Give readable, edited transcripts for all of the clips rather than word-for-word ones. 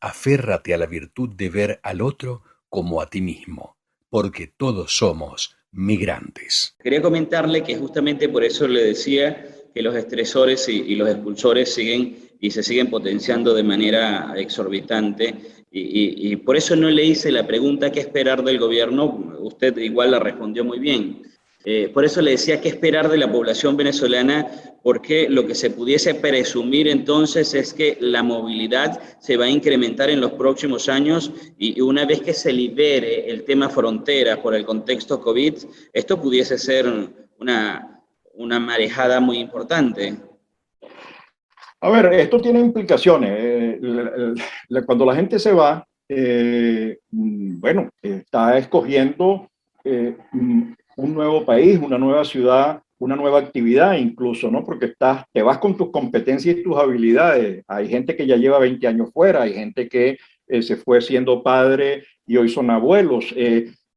aférrate a la virtud de ver al otro como a ti mismo, porque todos somos migrantes. Quería comentarle que justamente por eso le decía que los estresores y los expulsores siguen y se siguen potenciando de manera exorbitante y por eso no le hice la pregunta qué esperar del gobierno, usted igual la respondió muy bien. Por eso le decía qué esperar de la población venezolana, porque lo que se pudiese presumir entonces es que la movilidad se va a incrementar en los próximos años y una vez que se libere el tema frontera por el contexto COVID, esto pudiese ser una marejada muy importante. A ver, esto tiene implicaciones. Cuando la gente se va, bueno, está escogiendo un nuevo país, una nueva ciudad, una nueva actividad incluso, ¿no? Porque te vas con tus competencias y tus habilidades. Hay gente que ya lleva 20 años fuera, hay gente que se fue siendo padre y hoy son abuelos.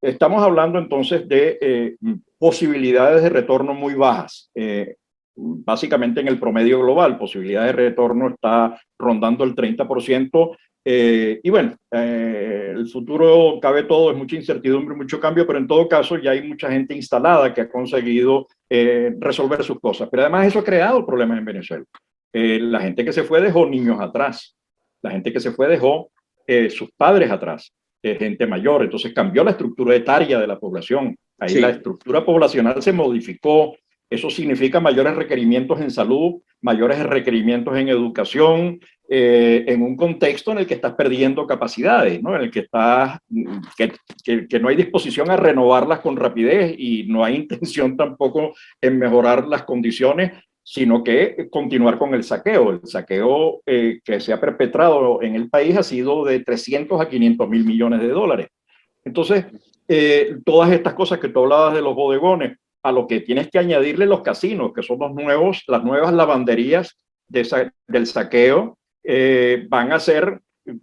Estamos hablando entonces de posibilidades de retorno muy bajas. Básicamente en el promedio global, posibilidad de retorno está rondando el 30%. Y bueno, el futuro cabe todo, es mucha incertidumbre, mucho cambio, pero en todo caso ya hay mucha gente instalada que ha conseguido resolver sus cosas. Pero además eso ha creado problemas en Venezuela. La gente que se fue dejó niños atrás, la gente que se fue dejó sus padres atrás, gente mayor, entonces cambió la estructura etaria de la población. Ahí la Sí. estructura poblacional se modificó. Eso significa mayores requerimientos en salud, mayores requerimientos en educación, en un contexto en el que estás perdiendo capacidades, ¿no? En el que que no hay disposición a renovarlas con rapidez y no hay intención tampoco en mejorar las condiciones, sino que continuar con el saqueo. El saqueo que se ha perpetrado en el país ha sido de 300 a 500 mil millones de dólares. Entonces, todas estas cosas que tú hablabas de los bodegones, a lo que tienes que añadirle los casinos, que son las nuevas lavanderías del saqueo, van a hacer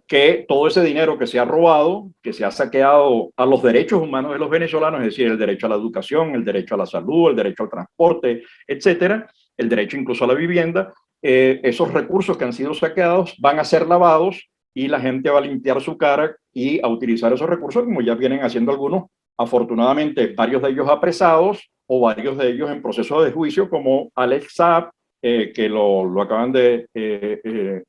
que todo ese dinero que se ha robado, que se ha saqueado a los derechos humanos de los venezolanos, es decir, el derecho a la educación, el derecho a la salud, el derecho al transporte, etcétera, el derecho incluso a la vivienda, esos recursos que han sido saqueados van a ser lavados y la gente va a limpiar su cara y a utilizar esos recursos como ya vienen haciendo algunos, afortunadamente varios de ellos apresados o varios de ellos en proceso de juicio, como Alex Saab, que lo acaban de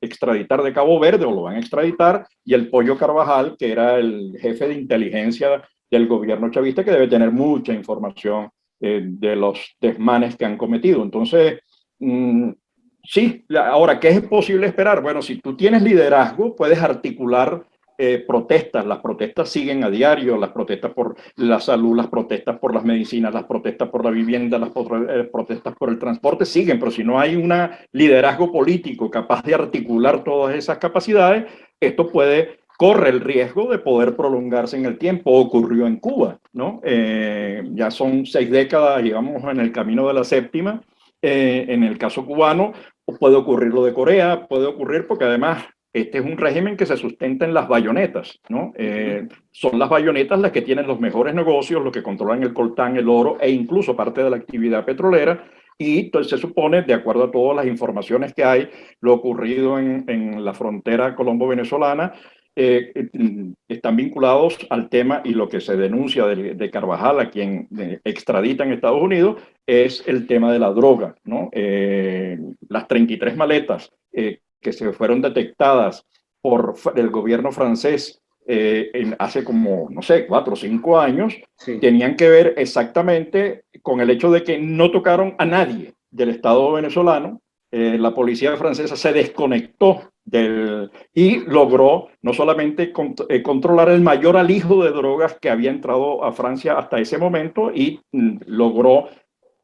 extraditar de Cabo Verde o lo van a extraditar, y el Pollo Carvajal, que era el jefe de inteligencia del gobierno chavista, que debe tener mucha información de los desmanes que han cometido. Entonces, sí, ahora, ¿qué es posible esperar? Bueno, si tú tienes liderazgo, puedes articular protestas. Las protestas siguen a diario, las protestas por la salud, las protestas por las medicinas, las protestas por la vivienda, las protestas por el transporte siguen, pero si no hay un liderazgo político capaz de articular todas esas capacidades, esto corre el riesgo de poder prolongarse en el tiempo. Ocurrió en Cuba, ¿no? Ya son 6 décadas, llevamos en el camino de la séptima. En el caso cubano, puede ocurrir lo de Corea, puede ocurrir porque además este es un régimen que se sustenta en las bayonetas, ¿no? Son las bayonetas las que tienen los mejores negocios, los que controlan el coltán, el oro e incluso parte de la actividad petrolera. Y entonces se supone, de acuerdo a todas las informaciones que hay, lo ocurrido en la frontera colombo-venezolana, están vinculados al tema, y lo que se denuncia de Carvajal, a quien extradita en Estados Unidos, es el tema de la droga, ¿no? Las 33 maletas que se fueron detectadas por el gobierno francés hace como, no sé, 4 o 5 años, Sí. tenían que ver exactamente con el hecho de que no tocaron a nadie del Estado venezolano. La policía francesa se desconectó y logró no solamente controlar el mayor alijo de drogas que había entrado a Francia hasta ese momento, y logró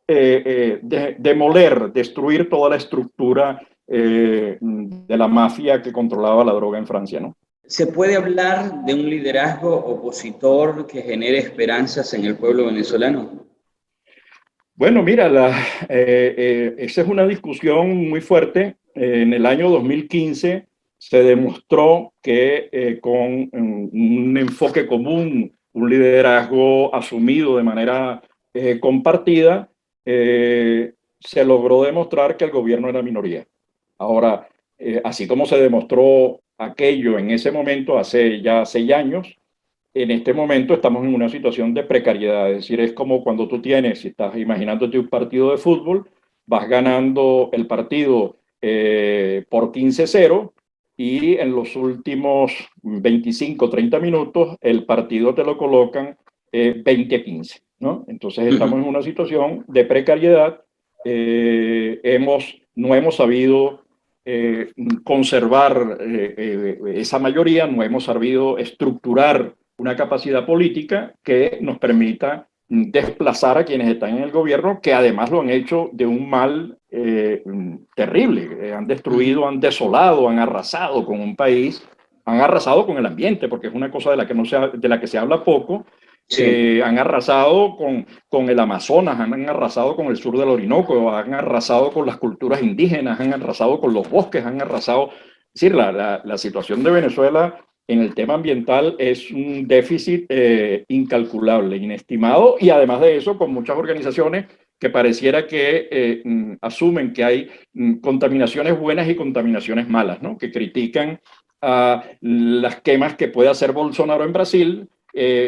demoler, destruir toda la estructura de la mafia que controlaba la droga en Francia, ¿no? ¿Se puede hablar de un liderazgo opositor que genere esperanzas en el pueblo venezolano? Bueno, mira, esa es una discusión muy fuerte. En el año 2015 se demostró que con un enfoque común, un liderazgo asumido de manera compartida, se logró demostrar que el gobierno era minoría. Ahora, así como se demostró aquello en ese momento, hace ya 6 años, en este momento estamos en una situación de precariedad. Es decir, es como cuando tú tienes, si estás imaginándote un partido de fútbol, vas ganando el partido por 15-0 y en los últimos 25, 30 minutos el partido te lo colocan 20-15, ¿no? Entonces estamos en una situación de precariedad. No hemos sabido conservar esa mayoría, no hemos sabido estructurar una capacidad política que nos permita desplazar a quienes están en el gobierno, que además lo han hecho de un mal terrible. Han destruido, han desolado, han arrasado con un país, han arrasado con el ambiente, porque es una cosa de la que se habla poco. Sí. Han arrasado con el Amazonas, han arrasado con el sur del Orinoco, han arrasado con las culturas indígenas, han arrasado con los bosques, han arrasado. Es decir, la situación de Venezuela en el tema ambiental es un déficit incalculable, inestimado, y además de eso, con muchas organizaciones que pareciera que asumen que hay contaminaciones buenas y contaminaciones malas, ¿no? Que critican las quemas que puede hacer Bolsonaro en Brasil,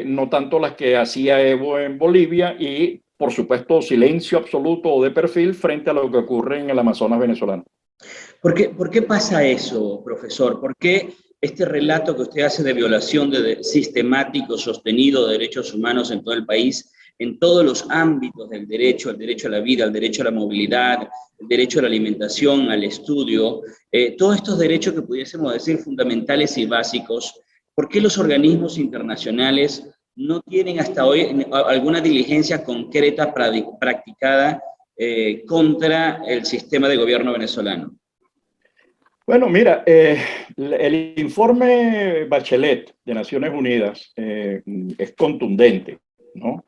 no tanto las que hacía Evo en Bolivia, y por supuesto silencio absoluto o de perfil frente a lo que ocurre en el Amazonas venezolano. ¿Por qué pasa eso, profesor? ¿Por qué este relato que usted hace de violación sistemático, sostenido de derechos humanos en todo el país, en todos los ámbitos del derecho, el derecho a la vida, el derecho a la movilidad, el derecho a la alimentación, al estudio, todos estos derechos que pudiésemos decir fundamentales y básicos, ¿por qué los organismos internacionales no tienen hasta hoy alguna diligencia concreta practicada contra el sistema de gobierno venezolano? Bueno, mira, el informe Bachelet de Naciones Unidas es contundente, ¿no?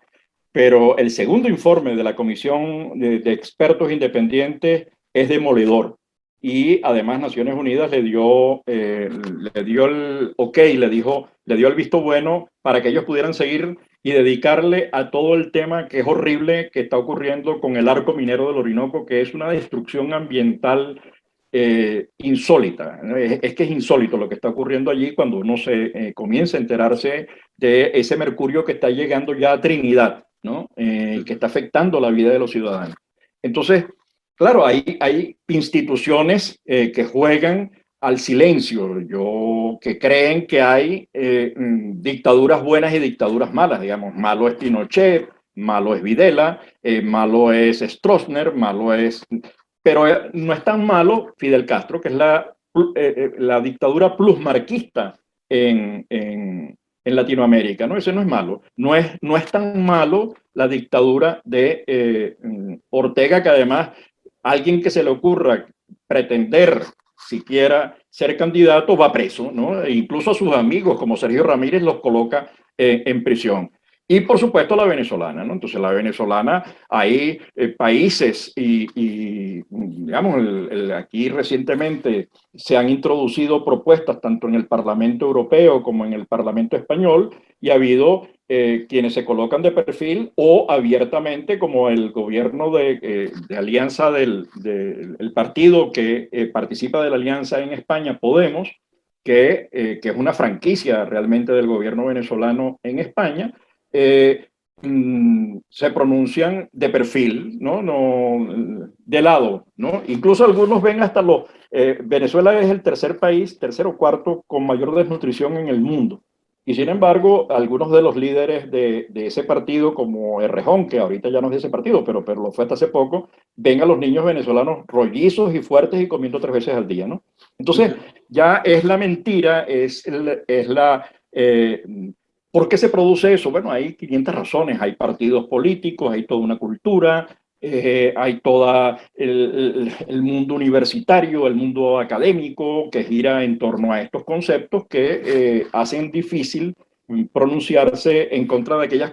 Pero el segundo informe de la Comisión de Expertos Independientes es demoledor. Y además Naciones Unidas le dio el ok, le dio el visto bueno para que ellos pudieran seguir y dedicarle a todo el tema que es horrible que está ocurriendo con el arco minero del Orinoco, que es una destrucción ambiental insólita. Es que es insólito lo que está ocurriendo allí cuando uno se comienza a enterarse de ese mercurio que está llegando ya a Trinidad, ¿no? Que está afectando la vida de los ciudadanos. Entonces, claro, hay instituciones que juegan al silencio, que creen que hay dictaduras buenas y dictaduras malas, digamos. Malo es Pinochet, malo es Videla, malo es Stroessner, malo es... Pero no es tan malo Fidel Castro, que es la dictadura plusmarquista en Latinoamérica, ¿no? Ese no es malo. No es tan malo la dictadura de Ortega, que además alguien que se le ocurra pretender siquiera ser candidato va preso, ¿no? E incluso a sus amigos, como Sergio Ramírez, los coloca en prisión. Y por supuesto la venezolana, ¿no? Entonces la venezolana, hay países y digamos, aquí recientemente se han introducido propuestas tanto en el Parlamento Europeo como en el Parlamento Español, y ha habido quienes se colocan de perfil o abiertamente, como el gobierno de alianza del partido que participa de la alianza en España, Podemos, que es una franquicia realmente del gobierno venezolano en España. Se pronuncian de perfil, ¿no? De lado, ¿no? Incluso algunos ven hasta Venezuela es el tercer o cuarto con mayor desnutrición en el mundo. Y sin embargo, algunos de los líderes de ese partido, como Errejón, que ahorita ya no es de ese partido, pero lo fue hasta hace poco, ven a los niños venezolanos rollizos y fuertes y comiendo 3 veces al día, ¿no? Entonces, ya es la mentira, ¿por qué se produce eso? Bueno, hay 500 razones. Hay partidos políticos, hay toda una cultura, hay todo el mundo universitario, el mundo académico que gira en torno a estos conceptos que hacen difícil pronunciarse en contra de aquellas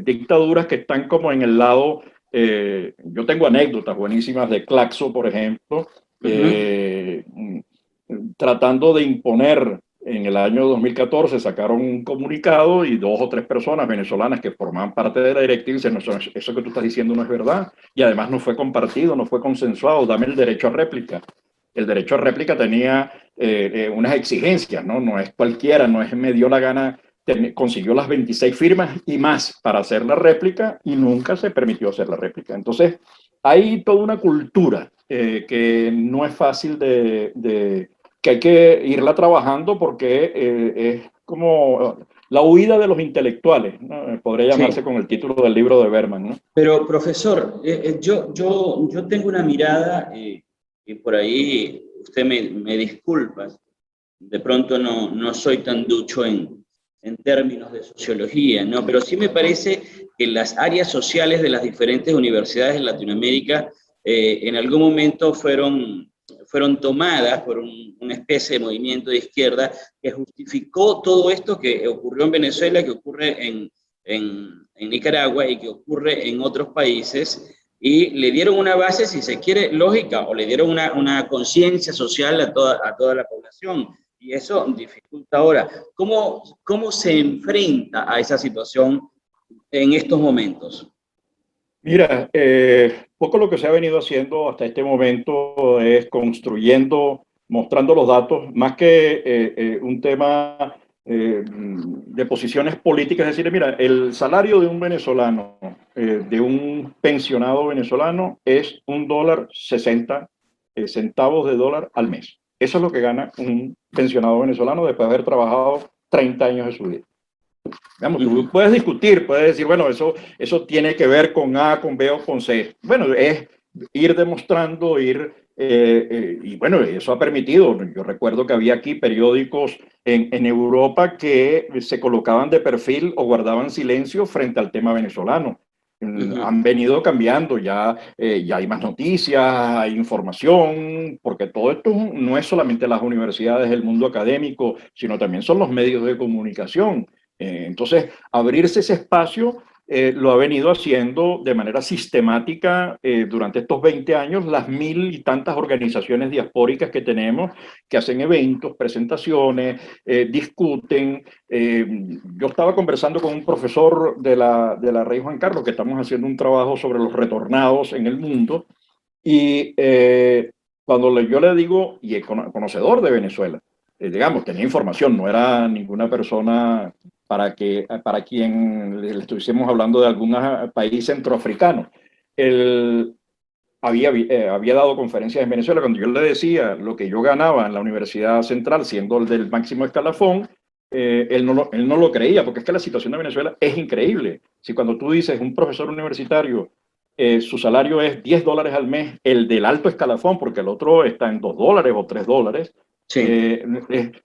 dictaduras que están como en el lado... yo tengo anécdotas buenísimas de Claxo, por ejemplo, tratando de imponer. En el año 2014 sacaron un comunicado y 2 o 3 personas venezolanas que formaban parte de la directiva dicen, no, eso que tú estás diciendo no es verdad, y además no fue compartido, no fue consensuado, dame el derecho a réplica. el derecho a réplica tenía unas exigencias, ¿no? No es cualquiera, no es me dio la gana, consiguió las 26 firmas y más para hacer la réplica y nunca se permitió hacer la réplica. Entonces, hay toda una cultura que no es fácil que hay que irla trabajando porque es como la huida de los intelectuales, ¿no? Podría llamarse Sí. con el título del libro de Berman, ¿no? Pero, profesor, yo tengo una mirada, y por ahí usted me disculpa, de pronto no soy tan ducho en términos de sociología, ¿no? Pero sí me parece que las áreas sociales de las diferentes universidades en Latinoamérica en algún momento fueron tomadas por una especie de movimiento de izquierda que justificó todo esto que ocurrió en Venezuela, que ocurre en Nicaragua y que ocurre en otros países, y le dieron una base, si se quiere, lógica, o le dieron una conciencia social a toda la población. Y eso dificulta ahora. ¿Cómo se enfrenta a esa situación en estos momentos? Mira, poco lo que se ha venido haciendo hasta este momento es construyendo, mostrando los datos, más que un tema de posiciones políticas, es decir, mira, el salario de un venezolano, de un pensionado venezolano, es $1.60 al mes. Eso es lo que gana un pensionado venezolano después de haber trabajado 30 años de su vida. Digamos, tú puedes discutir, puedes decir, bueno, eso tiene que ver con A, con B o con C. Bueno, es ir demostrando, y bueno, eso ha permitido. Yo recuerdo que había aquí periódicos en Europa que se colocaban de perfil o guardaban silencio frente al tema venezolano. Han venido cambiando, ya hay más noticias, hay información, porque todo esto no es solamente las universidades, el mundo académico, sino también son los medios de comunicación. Entonces, abrirse ese espacio lo ha venido haciendo de manera sistemática durante estos 20 años las 1000 y tantas organizaciones diaspóricas que tenemos, que hacen eventos, presentaciones, discuten. Yo estaba conversando con un profesor de la Rey Juan Carlos, que estamos haciendo un trabajo sobre los retornados en el mundo, y cuando yo le digo, y es conocedor de Venezuela, digamos, tenía información, no era ninguna persona para quien le estuviésemos hablando de algún país centroafricano. Él había dado conferencias en Venezuela. Cuando yo le decía lo que yo ganaba en la Universidad Central, siendo el del máximo escalafón, él no lo creía, porque es que la situación de Venezuela es increíble. Si cuando tú dices un profesor universitario, su salario es $10 al mes, el del alto escalafón, porque el otro está en $2 o $3, Sí,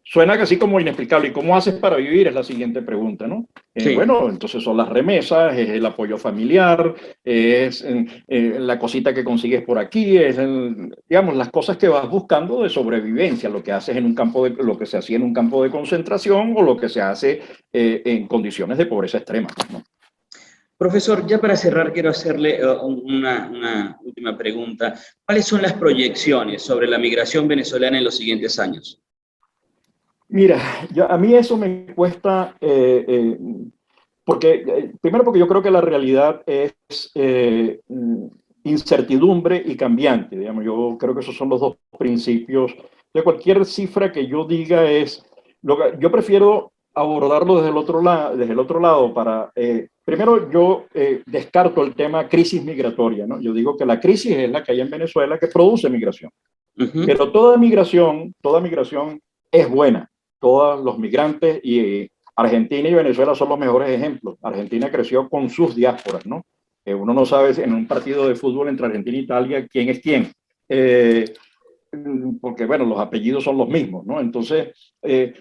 suena casi como inexplicable. ¿Y cómo haces para vivir? Es la siguiente pregunta, ¿no? sí. Bueno, entonces son las remesas, es el apoyo familiar, es la cosita que consigues por aquí, digamos, las cosas que vas buscando de sobrevivencia, lo que haces en un lo que se hacía en un campo de concentración o lo que se hace en condiciones de pobreza extrema, ¿no? Profesor, ya para cerrar, quiero hacerle una última pregunta. ¿Cuáles son las proyecciones sobre la migración venezolana en los siguientes años? Mira, a mí eso me cuesta, primero porque yo creo que la realidad es incertidumbre y cambiante, digamos. Yo creo que esos son los dos principios. De cualquier cifra que yo diga yo prefiero abordarlo desde el otro lado primero yo descarto el tema crisis migratoria, ¿no? Yo digo que la crisis es la que hay en Venezuela que produce migración. Pero toda migración es buena. Todos los migrantes, y Argentina y Venezuela son los mejores ejemplos. Argentina creció con sus diásporas, ¿no? Uno no sabe en un partido de fútbol entre Argentina e Italia quién es quién. Porque, bueno, los apellidos son los mismos, ¿no? Entonces,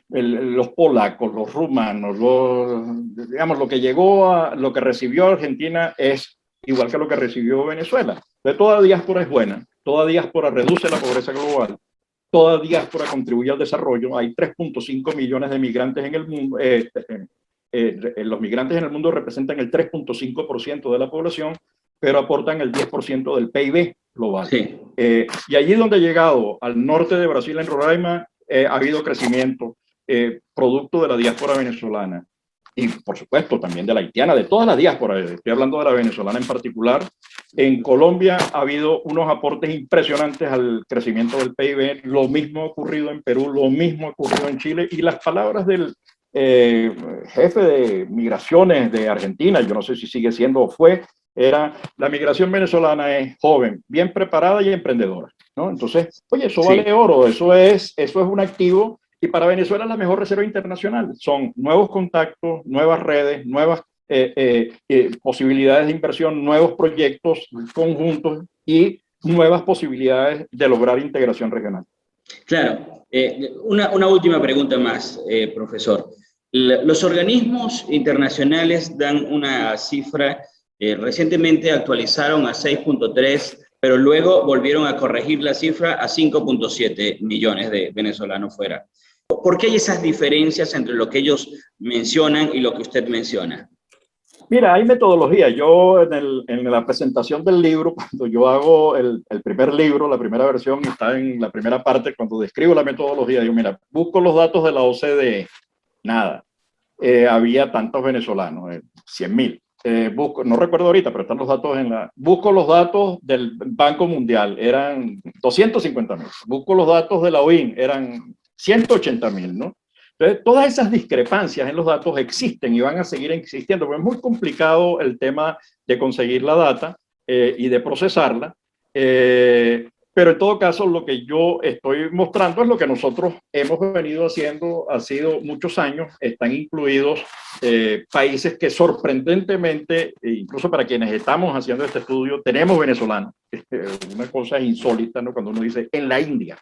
los polacos, los rumanos, digamos, lo que recibió Argentina es igual que lo que recibió Venezuela. De toda diáspora es buena, toda diáspora reduce la pobreza global, toda diáspora contribuye al desarrollo. Hay 3.5 millones de migrantes en el mundo. Los migrantes en el mundo representan el 3.5% de la población, pero aportan el 10% del PIB global. Sí. Y allí donde he llegado, al norte de Brasil, en Roraima, ha habido crecimiento producto de la diáspora venezolana. y por supuesto también de la haitiana, de todas las diásporas, estoy hablando de la venezolana en particular. En Colombia ha habido unos aportes impresionantes al crecimiento del PIB, lo mismo ha ocurrido en Perú, lo mismo ha ocurrido en Chile, y las palabras del jefe de migraciones de Argentina, yo no sé si sigue siendo o fue, era: la migración venezolana es joven, bien preparada y emprendedora, ¿no? Entonces, oye, eso vale oro, eso es un activo, y para Venezuela la mejor reserva internacional son nuevos contactos, nuevas redes, nuevas posibilidades de inversión, nuevos proyectos conjuntos y nuevas posibilidades de lograr integración regional. Claro, una última pregunta más, profesor. Los organismos internacionales dan una cifra, recientemente actualizaron a 6.3, pero luego volvieron a corregir la cifra a 5.7 millones de venezolanos fuera. ¿Por qué hay esas diferencias entre lo que ellos mencionan y lo que usted menciona? Mira, hay metodología. Yo en la presentación del libro, cuando yo hago el primer libro, la primera versión, está en la primera parte, cuando describo la metodología, digo, mira, busco los datos de la OCDE, nada. Había tantos venezolanos, 100.000. No recuerdo ahorita, pero están los datos busco los datos del Banco Mundial, eran 250.000. Busco los datos de la OIN, eran 180.000, ¿no? Entonces, todas esas discrepancias en los datos existen y van a seguir existiendo, porque es muy complicado el tema de conseguir la data y de procesarla, pero en todo caso lo que yo estoy mostrando es lo que nosotros hemos venido haciendo, ha sido muchos años. Están incluidos países que sorprendentemente, incluso para quienes estamos haciendo este estudio, tenemos venezolanos. Una cosa insólita, ¿no? Cuando uno dice en la India,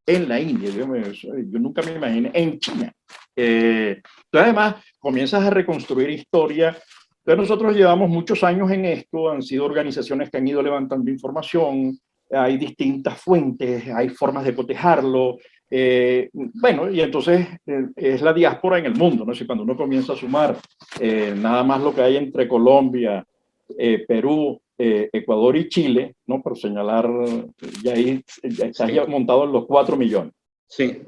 yo nunca me imaginé, en China. Entonces, además, comienzas a reconstruir historia. Entonces, nosotros llevamos muchos años en esto, han sido organizaciones que han ido levantando información, hay distintas fuentes, hay formas de cotejarlo. Bueno, y entonces es la diáspora en el mundo, ¿no? Si cuando uno comienza a sumar nada más lo que hay entre Colombia, Perú, Ecuador y Chile, ¿no? Por señalar, ya ahí ya estás ya montado en los 4 millones. Sí,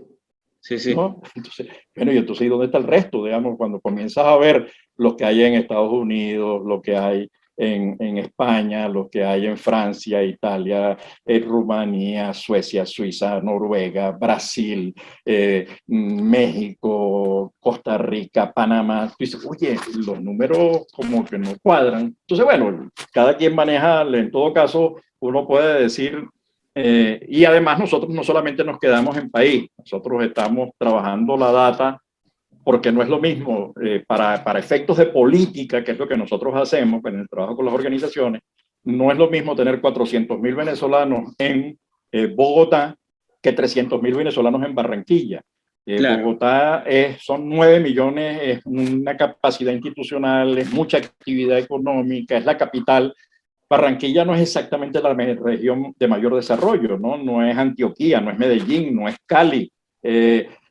sí, sí. ¿No? Entonces, bueno, y entonces, ¿y dónde está el resto? Digamos, cuando comienzas a ver lo que hay en Estados Unidos, lo que hay en España, lo que hay en Francia, Italia, Rumanía, Suecia, Suiza, Noruega, Brasil, México, Costa Rica, Panamá. Tú dices, oye, los números como que no cuadran. Entonces, bueno, cada quien maneja, en todo caso, uno puede decir, y además nosotros no solamente nos quedamos en país, nosotros estamos trabajando la data, porque no es lo mismo para efectos de política, que es lo que nosotros hacemos en el trabajo con las organizaciones, no es lo mismo tener 400.000 venezolanos en Bogotá que 300.000 venezolanos en Barranquilla. Claro. Bogotá son 9 millones, es una capacidad institucional, es mucha actividad económica, es la capital. Barranquilla no es exactamente la región de mayor desarrollo, ¿no? No es Antioquía, no es Medellín, no es Cali.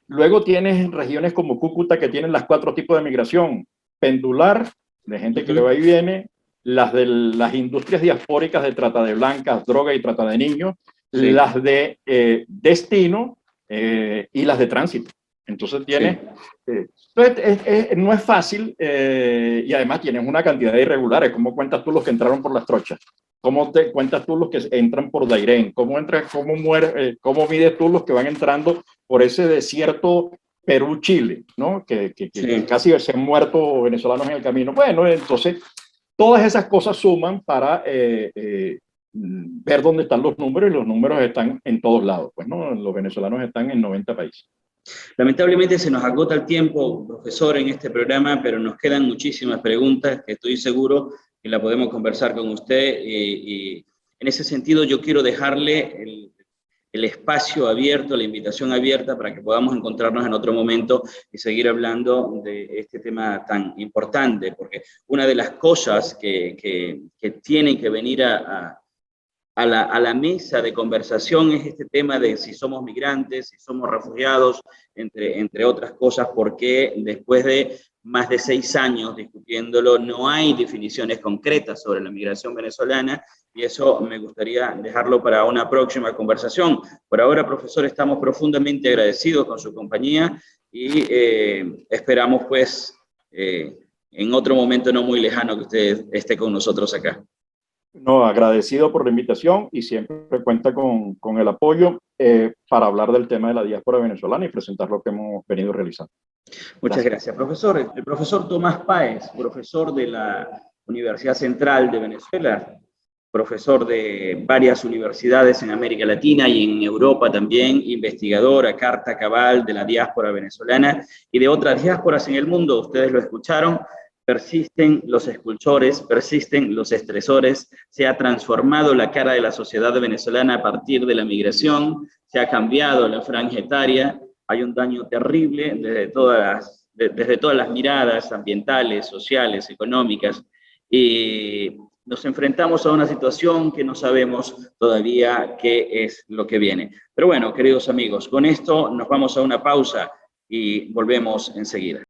Luego tienes regiones como Cúcuta, que tienen las 4 tipos de migración: pendular, de gente que va y viene, las de las industrias diaspóricas de trata de blancas, droga y trata de niños, las de destino y las de tránsito. Entonces tienes, no es fácil y además tienes una cantidad de irregulares. ¿Cómo cuentas tú los que entraron por las trochas? ¿Cómo te cuentas tú los que entran por Dairén? ¿Cómo mides tú los que van entrando por ese desierto Perú-Chile, ¿no? Que casi se han muerto venezolanos en el camino? Bueno, entonces todas esas cosas suman para ver dónde están los números, y los números están en todos lados, pues, ¿no? Los venezolanos están en 90 países. Lamentablemente se nos agota el tiempo, profesor, en este programa, pero nos quedan muchísimas preguntas que estoy seguro que la podemos conversar con usted, y en ese sentido yo quiero dejarle el espacio abierto, la invitación abierta para que podamos encontrarnos en otro momento y seguir hablando de este tema tan importante, porque una de las cosas que tienen que venir a la mesa de conversación es este tema de si somos migrantes, si somos refugiados, entre otras cosas, porque después de más de 6 años discutiéndolo no hay definiciones concretas sobre la migración venezolana, y eso me gustaría dejarlo para una próxima conversación. Por ahora, profesor, estamos profundamente agradecidos con su compañía y esperamos pues en otro momento no muy lejano que usted esté con nosotros acá. No, agradecido por la invitación y siempre cuenta con el apoyo para hablar del tema de la diáspora venezolana y presentar lo que hemos venido realizando. Muchas gracias, profesor. El profesor Tomás Páez, profesor de la Universidad Central de Venezuela, profesor de varias universidades en América Latina y en Europa también, investigador a carta cabal de la diáspora venezolana y de otras diásporas en el mundo. Ustedes lo escucharon. Persisten los expulsores, persisten los estresores, se ha transformado la cara de la sociedad venezolana a partir de la migración, se ha cambiado la franja etaria, hay un daño terrible desde todas las miradas ambientales, sociales, económicas, y nos enfrentamos a una situación que no sabemos todavía qué es lo que viene. Pero bueno, queridos amigos, con esto nos vamos a una pausa y volvemos enseguida.